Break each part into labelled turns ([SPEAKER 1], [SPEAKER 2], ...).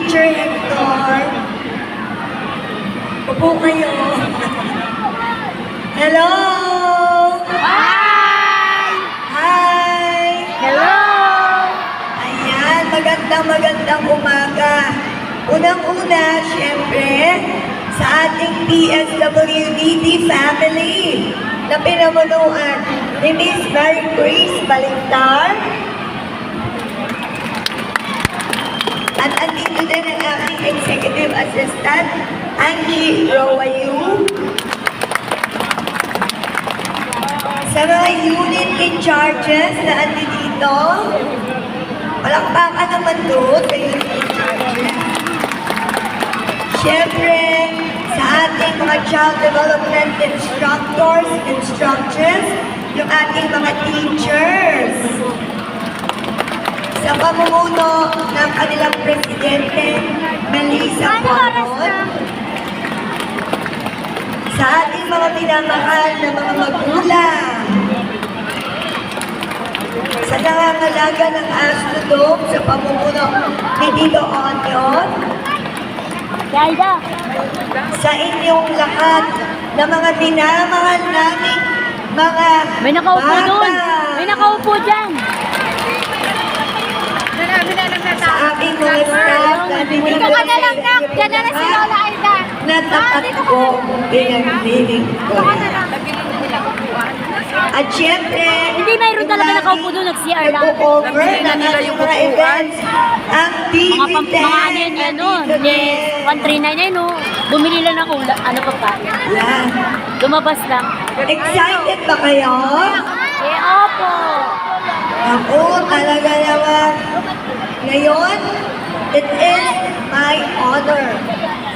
[SPEAKER 1] Teacher Hector. Upo kayo. Hello!
[SPEAKER 2] Hi!
[SPEAKER 1] Hi!
[SPEAKER 2] Hello!
[SPEAKER 1] Ayan, magandang umaga. Unang-una, syempre, sa ating PSWDD family na pinamunuan ni Miss Mary Grace Balintar. At andito din ang aking executive assistant, Angie Rowayu. Sa mga unit in charges na andito, palakpakan naman doon sa unit in charges. Siyempre, sa ating mga child development instructors, instructors, yung ating mga teachers. Sa pamumuno ng kanilang presidente, Melissa Ponon. Sa ating mga minamahal na mga magulang. Sa nangangalaga ng Astrodome sa pamumuno ni Dito Onion. Sa inyong lahat na mga minamahal namin, mga
[SPEAKER 2] May nakaupo
[SPEAKER 1] bata.
[SPEAKER 2] doon! May nakaupo dyan!
[SPEAKER 1] Sa aking mga staff na
[SPEAKER 2] Dito ka na lang, Nak! Diyan na si Lola Aida!
[SPEAKER 1] natapat ko pinagdiling ko. At syempre,
[SPEAKER 2] Hindi, mayroon talaga nakaupo doon, nag-CR lang.
[SPEAKER 1] nag-cover na nila yung mga events. Ang TV10.
[SPEAKER 2] Mga ano yan yan, no? Yes, 139 yan, no? Bumili lang ng ano pa pa.
[SPEAKER 1] Yan.
[SPEAKER 2] Lumabas lang.
[SPEAKER 1] Excited ba kayo?
[SPEAKER 2] Eh, opo!
[SPEAKER 1] Ako talaga naman. Ngayon, it is my honor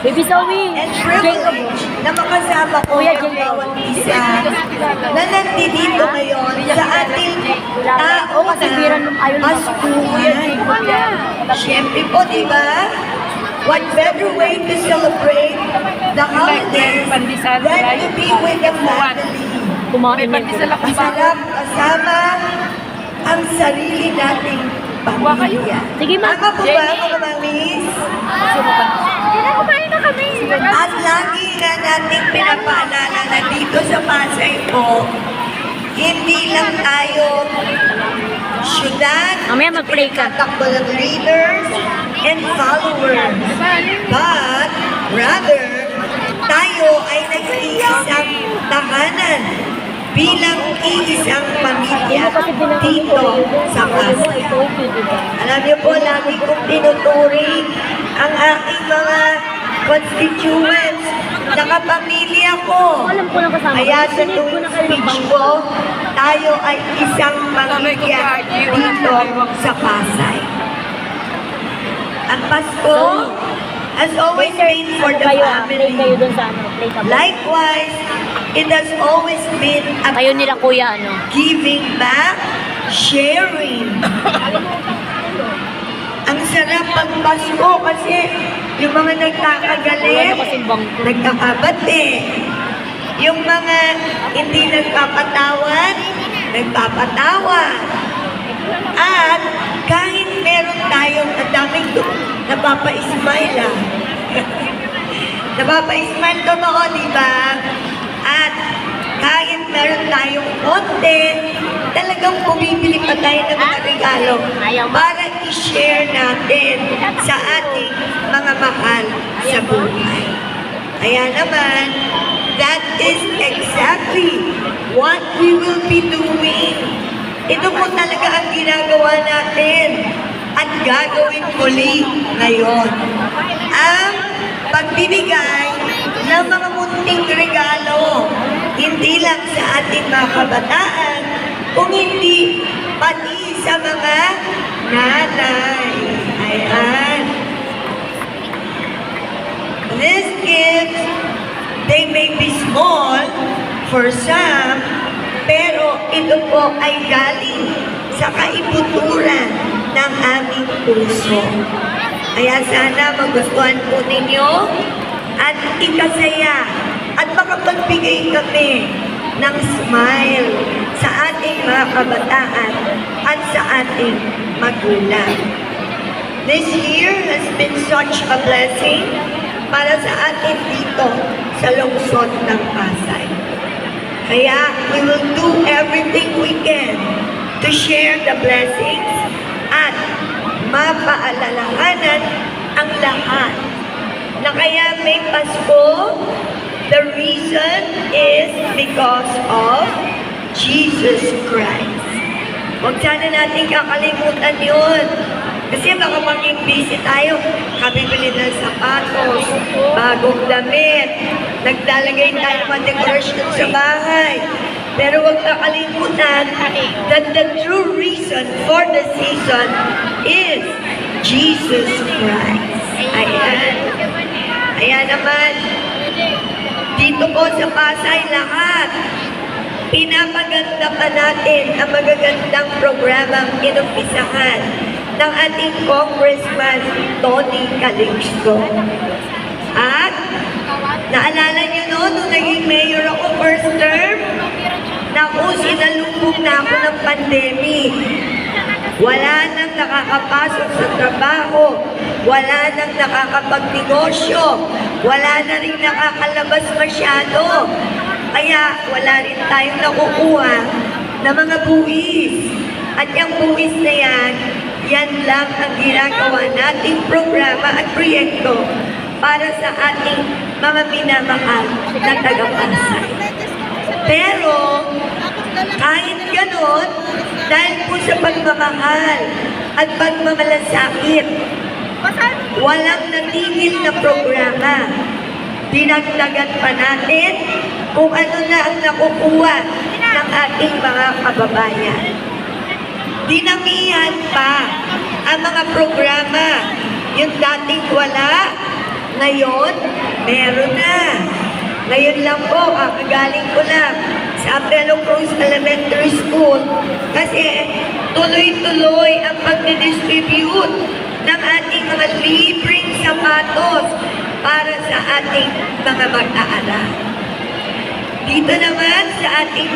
[SPEAKER 2] Baby Zoe!
[SPEAKER 1] and
[SPEAKER 2] Jacob!
[SPEAKER 1] privilege na makasama ko
[SPEAKER 2] Kuya
[SPEAKER 1] ang
[SPEAKER 2] Jacob.
[SPEAKER 1] bawat isa na nandito ngayon sa ating tao
[SPEAKER 2] kasi biran nung ayaw
[SPEAKER 1] na
[SPEAKER 2] naman.
[SPEAKER 1] maskuhan. Siyempre po, di ba? What better way to celebrate the holidays than to be with the family?
[SPEAKER 2] Kumain yun.
[SPEAKER 1] Masarap kasama ang sarili nating pamilya.
[SPEAKER 2] Sige, ma.
[SPEAKER 1] Tama po ba, mga mamis?
[SPEAKER 2] Kumain na kami.
[SPEAKER 1] At lagi na nating pinapaalala na dito sa Pasay po, hindi lang tayo syudad,
[SPEAKER 2] Mamaya mag-pray ka.
[SPEAKER 1] tatakbo ng leaders and followers. But, rather, tayo ay nag-iisang tahanan bilang iisang pamilya dito sa Pasay. Alam niyo po, lagi kong tinuturing ang aking mga constituents na kapamilya ko.
[SPEAKER 2] Alam ko lang kasama.
[SPEAKER 1] Kaya sa tuwing speech ko, tayo ay isang pamilya dito sa Pasay. Ang Pasko has always been for the
[SPEAKER 2] Play
[SPEAKER 1] family.
[SPEAKER 2] kayo dun sa ano. Play ka.
[SPEAKER 1] Likewise, it has always been a
[SPEAKER 2] Kayo nila kuya ano.
[SPEAKER 1] giving back, sharing. Ang sarap pag Pasko kasi yung mga nagkakagalit,
[SPEAKER 2] Wala kasing bangko.
[SPEAKER 1] nagkakabati. Yung mga hindi nagpapatawad, nagpapatawad. At kahit meron tayong daming napapa-smile ah. Napapa-smile totoo, di ba? At kahit meron tayong konti, talagang bumibili pa tayo ng mga regalo para i-share natin sa ating mga mahal sa buhay. Kaya naman, that is exactly what we will be doing. Ito po talaga ang ginagawa natin at gagawin muli ngayon. Ang pagbibigay ng mga munting regalo, hindi lang sa ating mga kabataan, kung hindi pati sa mga nanay. Ayan. These gifts, they may be small for some, pero ito po ay galing sa kaibuturan ng aming puso. Kaya sana magustuhan po ninyo at ikasaya at makapagbigay kami ng smile sa ating mga kabataan at sa ating magulang. This year has been such a blessing para sa atin dito sa lungsod ng Pasay. Kaya we will do everything we can to share the blessings at mapaalalahanan ang lahat na kaya may Pasko. The reason is because of Jesus Christ. Huwag sana natin kakalimutan yun. Kasi baka maging busy tayo. Kabibili ng sapatos, bagong damit, naglalagay tayo ng dekorasyon sa bahay. Pero huwag kakalimutan that the true reason for the season is Jesus Christ. Ayan. Ayan naman. Dito po sa Pasay lahat, pinapaganda pa natin ang magagandang programang inumpisahan ng ating Congressman Tony Calixto. At naalala niyo noon, nung naging mayor ako first term, naku, sinalubog na ako ng pandemic. Wala nang nakakapasok sa trabaho, wala nang nakakapagnegosyo, wala na rin nakakalabas masyado. Kaya wala rin tayong nakukuha na mga buwis. At yung buwis na yan lang ang ginagawa nating programa at proyekto para sa ating mga minamahal na taga-Pasay. Pero, kahit ganon, dahil po sa pagmamahal at pagmamalasakit, walang natigil na programa. Dinagdagan pa natin kung ano na ang nakukuha ng ating mga kababayan. Dinamihan pa ang mga programa. Yung dating wala, ngayon, meron na. Ngayon lang po, kagaling ko lang sa Apelo Cruz Elementary School kasi tuloy-tuloy ang pagdidistribute ng ating mga libreng sapatos para sa ating mga mag-aaral. Dito naman sa ating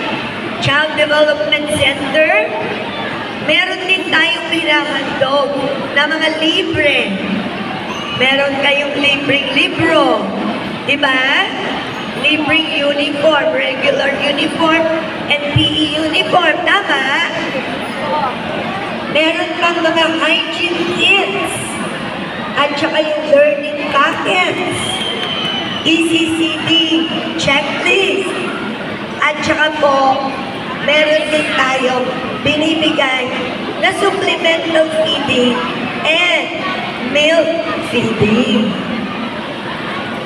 [SPEAKER 1] Child Development Center, meron din tayong pinahandog na mga libre. Meron kayong libreng libro, di ba? Libreng uniform, regular uniform, and PE uniform, tama? Meron pang mga hygiene kits, at saka yung learning packets, ECCD checklist, at saka po, meron din tayong binibigay na supplemental feeding and milk feeding.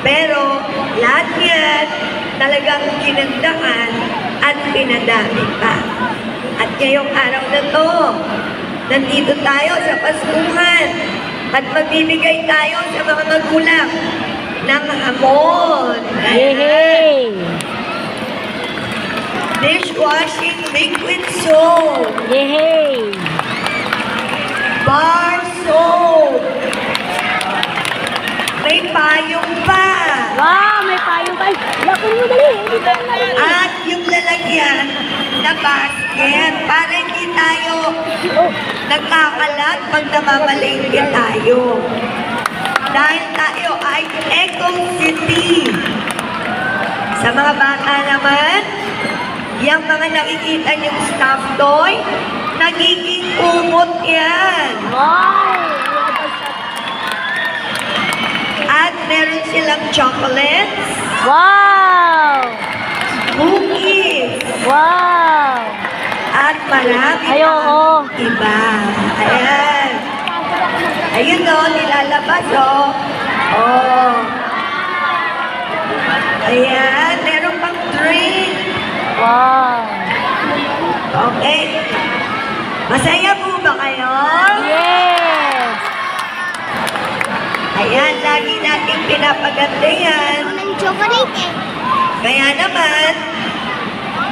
[SPEAKER 1] Pero lahat yan talagang kinagdahan at pinadami pa. At ngayong araw na to, nandito tayo sa Paskuhan at magbibigay tayo sa mga magulang ng hamon.
[SPEAKER 2] Yay!
[SPEAKER 1] Dishwashing liquid soap.
[SPEAKER 2] Yay!
[SPEAKER 1] Bar soap. May payong pa.
[SPEAKER 2] Wow, may payong pa. Laki mo dali. Hindi tayo narinig.
[SPEAKER 1] At yung lalagyan na basket para hindi tayo nagkakalat pag namamalengke tayo. Dahil tayo ay Eco City. Sa mga bata naman, yung mga nakikita niyong stuffed toy, nagiging umot yan.
[SPEAKER 2] Wow!
[SPEAKER 1] At meron silang chocolates,
[SPEAKER 2] Wow!
[SPEAKER 1] cookies,
[SPEAKER 2] Wow!
[SPEAKER 1] at marami
[SPEAKER 2] Ay, oo.
[SPEAKER 1] pang iba. Ayan. Ayun o, nilalabas o. Oh. Ayan, meron pang drink.
[SPEAKER 2] Wow!
[SPEAKER 1] Okay. Masaya po ba kayo?
[SPEAKER 2] Yes!
[SPEAKER 1] Ayan, lagi natin pinapaganda yan. Kaya naman,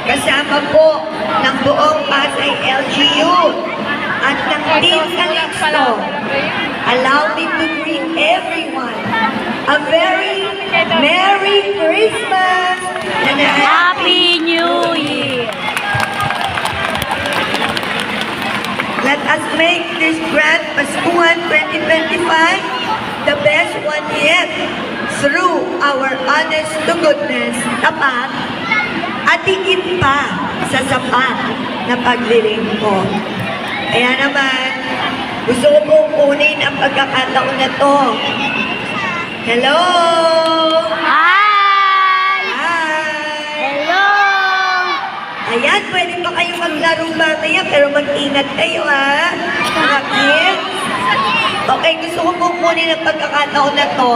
[SPEAKER 1] kasama po ng buong Pasay LGU at ng Team Calixto, allow me to greet everyone a very Merry Christmas and a
[SPEAKER 2] Happy New Year!
[SPEAKER 1] Let us make this grand Paskuhan 2025 the best one yet through our honest to goodness, tapat, at higit pa sa sapat na paglilingkod. Kaya naman, gusto ko pong kunin ang pagkakataon na to. Hello!
[SPEAKER 2] Hi!
[SPEAKER 1] Hi!
[SPEAKER 2] Hello!
[SPEAKER 1] Ayan, pwede pa kayo maglaro mamaya, pero mag-ingat kayo ha, mga kids. Okay, gusto ko pong kunin ang pagkakataon na to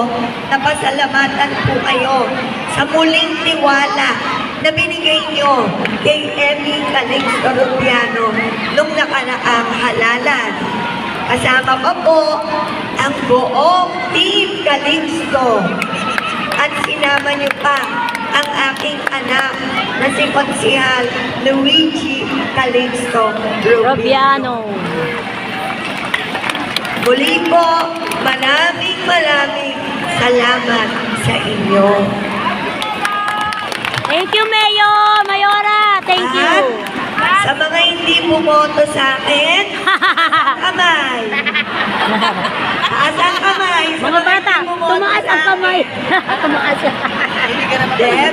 [SPEAKER 1] na pasalamatan po kayo sa muling tiwala na binigay nyo kay Emmy Calixto Rubiano nung nakaraang halalan. Kasama pa po ang buong Team Calixto. At sinama niyo pa ang aking anak na si Konsihal Luigi Calixto Rubiano.
[SPEAKER 2] Robiano.
[SPEAKER 1] Muli po, maraming salamat sa inyo.
[SPEAKER 2] Thank you, Mayor! Mayora! Thank you!
[SPEAKER 1] At sa mga hindi bumoto sa akin, kamay. Taas ang kamay. Sa
[SPEAKER 2] Mga bata,
[SPEAKER 1] hindi bumoto
[SPEAKER 2] tumaas
[SPEAKER 1] sa
[SPEAKER 2] ang kamay.
[SPEAKER 1] akin.
[SPEAKER 2] Tumaas.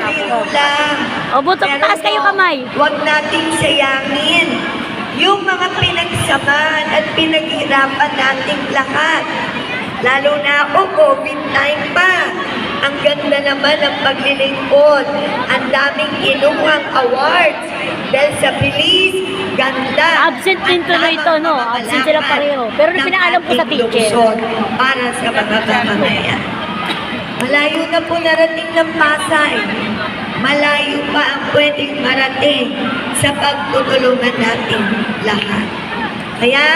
[SPEAKER 1] Biro lang.
[SPEAKER 2] O, buto, taas kayo kamay.
[SPEAKER 1] Huwag nating sayangin yung mga pinagsamahan at pinaghirapan nating lahat. Lalo na ako, COVID-19 pa. Ang ganda naman ng paglilingkod. Ang daming kinuhang awards. Dahil sa bilis, ganda.
[SPEAKER 2] Absent din tuloy ito, no? Absent sila pareho. Pero pinaalam ko sa teacher.
[SPEAKER 1] Para sa mga mamamayan. Malayo na po narating ng Pasay. Malayo pa ang pwedeng marating sa pagtutulungan natin lahat. Kaya,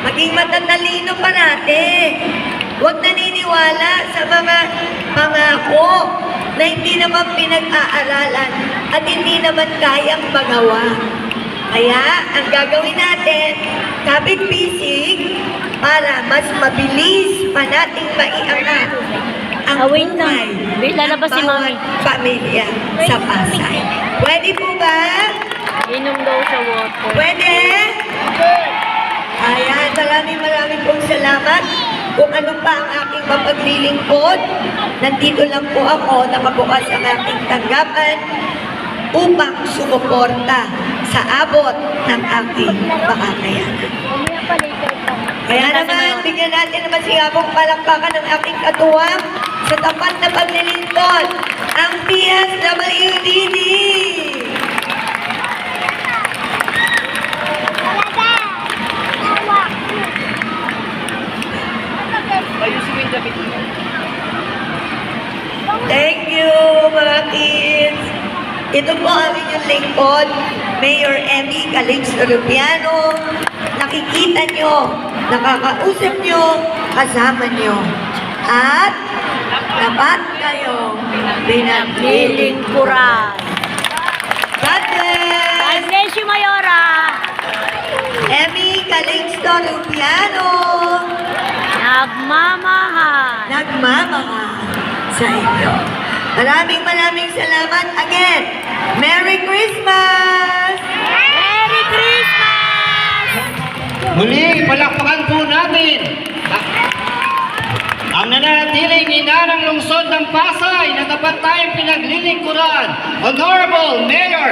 [SPEAKER 1] maging matatalino parate. Huwag naniniwala sa mga pangako na hindi naman pinag-aaralan at hindi naman kayang magawa. Kaya, ang gagawin natin, kapit-bisig para mas mabilis pa nating maiangat ang
[SPEAKER 2] Wait lang.
[SPEAKER 1] buhay
[SPEAKER 2] Wait, lalabas si
[SPEAKER 1] ng bawat
[SPEAKER 2] Mami.
[SPEAKER 1] pamilya sa Pasay. Pwede po ba?
[SPEAKER 2] Inom daw sa water.
[SPEAKER 1] Pwede? Ayan, maraming pong salamat. Kung ano pa ang aking mapaglilingkod, nandito lang po ako, nakabukas ang aking tanggapan upang sumuporta sa abot ng aking makakayanan.
[SPEAKER 2] Mamaya pa later pa.
[SPEAKER 1] Kaya naman, bigyan natin naman si Abong palakpakan ng aking katuwang sa tapat na paglilingkod, ang PSWDD! Thank you, mga kids! Ito po ang inyong lingkod, Mayor Emmy Calixto Rubiano. Nakikita nyo, nakakausap nyo, kasama nyo. At dapat kayo pinaglilingkuran.
[SPEAKER 2] Lilingkuran.
[SPEAKER 1] God
[SPEAKER 2] God
[SPEAKER 1] bless!
[SPEAKER 2] bless you, Mayora!
[SPEAKER 1] Emmy Calixto Rubiano,
[SPEAKER 2] Nagmamahal.
[SPEAKER 1] nagmamahal sa inyo. Maraming salamat again. Merry Christmas!
[SPEAKER 2] Merry Christmas!
[SPEAKER 3] Muli, palakpakan po natin ang nananatiling ina ng lungsod ng Pasay na dapat tayong pinaglilingkuran, Honorable Mayor